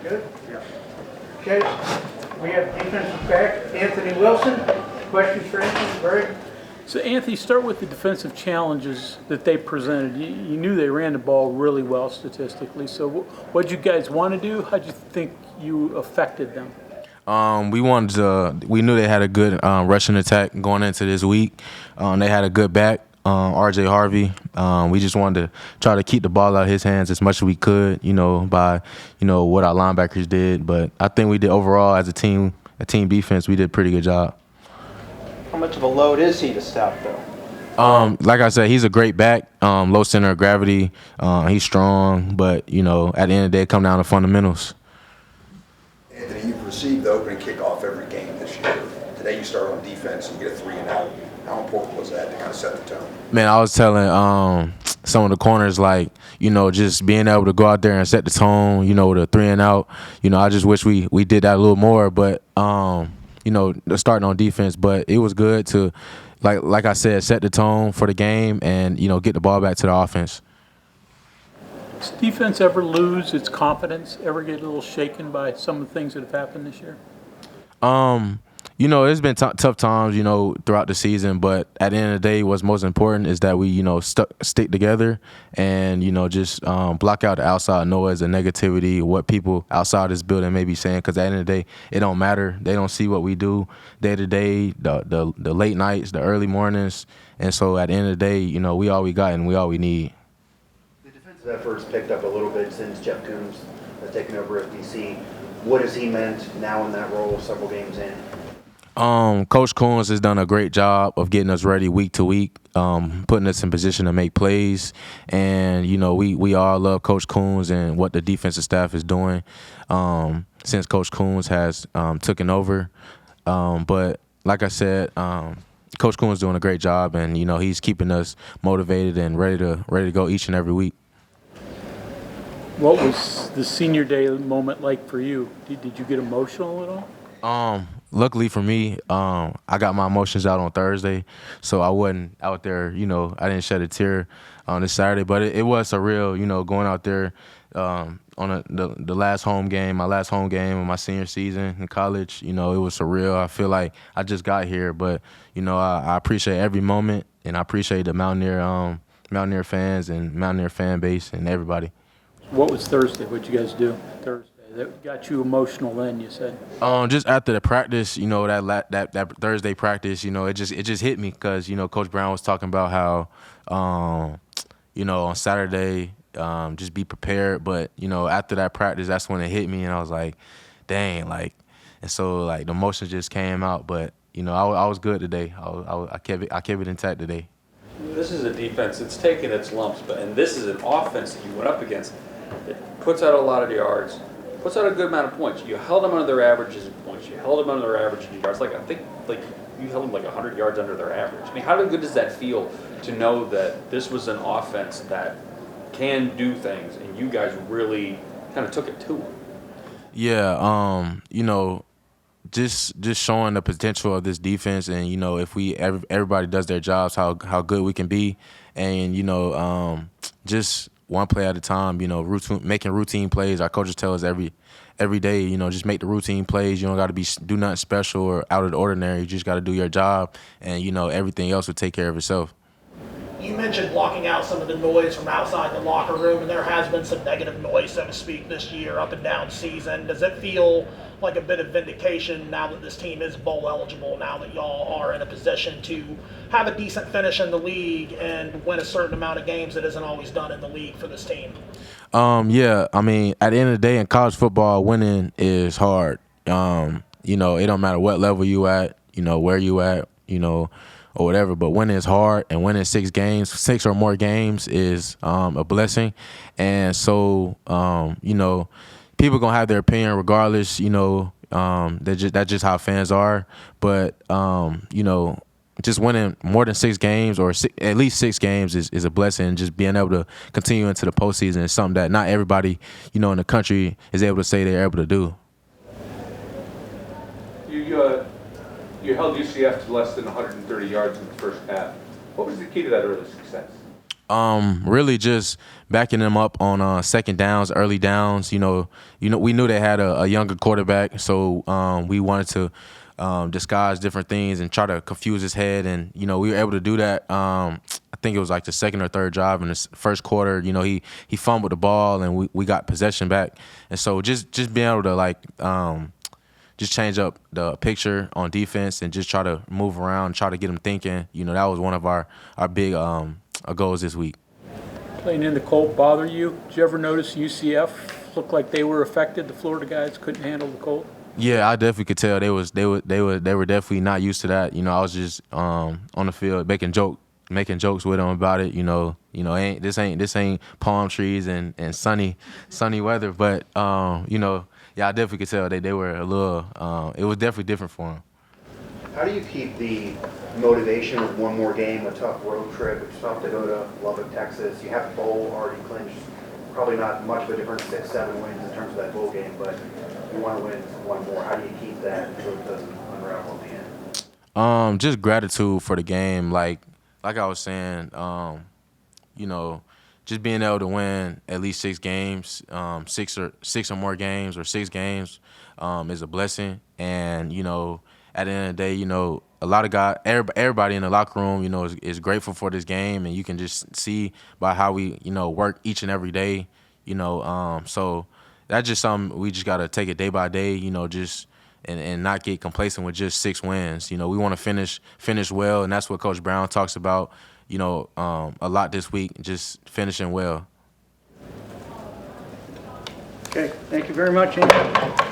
Good? Yeah. Okay, we have defensive back, Anthony Wilson. Questions for Anthony? Greg? So, Anthony, start with the defensive challenges that they presented. You knew they ran the ball really well statistically. So what did you guys want to do? How did you think you affected them? We knew they had a good rushing attack going into this week. They had a good back, R.J. Harvey. We just wanted to try to keep the ball out of his hands as much as we could, by what our linebackers did. But I think we did overall as a team defense, we did a pretty good job. How much of a load is he to stop, though? Like I said, he's a great back, low center of gravity. He's strong, but, at the end of the day, it comes down to fundamentals. Anthony, you've received the opening kickoff every game this year. Today you start on defense and you get a 3-and-out. How important was that to kind of set the tone? Man, I was telling some of the corners, just being able to go out there and set the tone, with a 3-and-out. I just wish we did that a little more, but, starting on defense. But it was good to, like I said, set the tone for the game and, get the ball back to the offense. Does defense ever lose its confidence, ever get a little shaken by some of the things that have happened this year? There's been tough times, throughout the season, but at the end of the day, what's most important is that we, stick together and, just block out the outside noise and negativity, what people outside this building may be saying, because at the end of the day, it don't matter. They don't see what we do day to day, the late nights, the early mornings, and so at the end of the day, we all we got and we all we need. The defensive efforts picked up a little bit since Jeff Coombs has taken over at DC. What has he meant now in that role several games in? Coach Coons has done a great job of getting us ready week to week, putting us in position to make plays. And, we all love Coach Coons and what the defensive staff is doing since Coach Coons has taken over. But like I said, Coach Coons is doing a great job, and, he's keeping us motivated and ready to go each and every week. What was the senior day moment like for you? Did you get emotional at all? Luckily for me, I got my emotions out on Thursday, so I wasn't out there, I didn't shed a tear on this Saturday, but it was surreal, going out there on the last home game, my last home game of my senior season in college. It was surreal. I feel like I just got here, but, I appreciate every moment, and I appreciate the Mountaineer fans and Mountaineer fan base and everybody. What was Thursday? What'd you guys do Thursday? That got you emotional then, you said? Just after the practice, that Thursday practice, it just hit me because, Coach Brown was talking about how, on Saturday, just be prepared. But, after that practice, that's when it hit me, and I was like, dang, and so, the emotions just came out. But, I was good today. I kept it intact today. This is a defense that's taken its lumps, and this is an offense that you went up against that puts out a lot of yards, puts out a good amount of points. You held them under their averages in points. You held them under their average in yards. I think you held them 100 yards under their average. I mean, how good does that feel to know that this was an offense that can do things, and you guys really kind of took it to them? Yeah, just showing the potential of this defense, and if everybody does their jobs, how good we can be, and just one play at a time, making routine plays. Our coaches tell us every day, just make the routine plays. You don't got to do nothing special or out of the ordinary. You just got to do your job, and everything else will take care of itself. You mentioned blocking out some of the noise from outside the locker room, and there has been some negative noise, so to speak, this year, up and down season. Does it feel like a bit of vindication now that this team is bowl eligible, now that y'all are in a position to have a decent finish in the league and win a certain amount of games that isn't always done in the league for this team? Yeah, I mean, at the end of the day, in college football, winning is hard. It don't matter what level you at, where you at, or whatever, but winning is hard, and winning 6 or more games is a blessing. And so, people gonna have their opinion regardless. That's just how fans are. But just winning more than 6 games or at least 6 games is a blessing. Just being able to continue into the postseason is something that not everybody in the country is able to say they're able to do. You held UCF to less than 130 yards in the first half. What was the key to that early success? Really just backing them up on second downs, early downs. We knew they had a younger quarterback, so we wanted to disguise different things and try to confuse his head. And we were able to do that. I think it was like the second or third drive in the first quarter. He fumbled the ball and we got possession back. And so just being able to just change up the picture on defense and just try to move around, try to get them thinking. That was one of our big goals this week. Playing in the cold bother you? Did you ever notice UCF looked like they were affected? The Florida guys couldn't handle the cold? Yeah, I definitely could tell they were definitely not used to that. I was just on the field making jokes with them about it. This ain't palm trees and sunny weather, but yeah, I definitely could tell they were a little. It was definitely different for them. How do you keep the motivation with one more game, a tough road trip? It's tough to go to Lubbock, Texas. You have the bowl already clinched. Probably not much of a difference, 6-7 wins in terms of that bowl game, but you want to win one more. How do you keep that so it doesn't unravel in the end? Just gratitude for the game. Like I was saying, just being able to win at least 6 games, six or more games or 6 games, is a blessing. And at the end of the day, a lot of guys, everybody in the locker room, is grateful for this game, and you can just see by how we, work each and every day, So that's just something we just gotta take it day by day, just and not get complacent with just 6 wins. We want to finish well, and that's what Coach Brown talks about, a lot this week, just finishing well. Okay, thank you very much, Andy.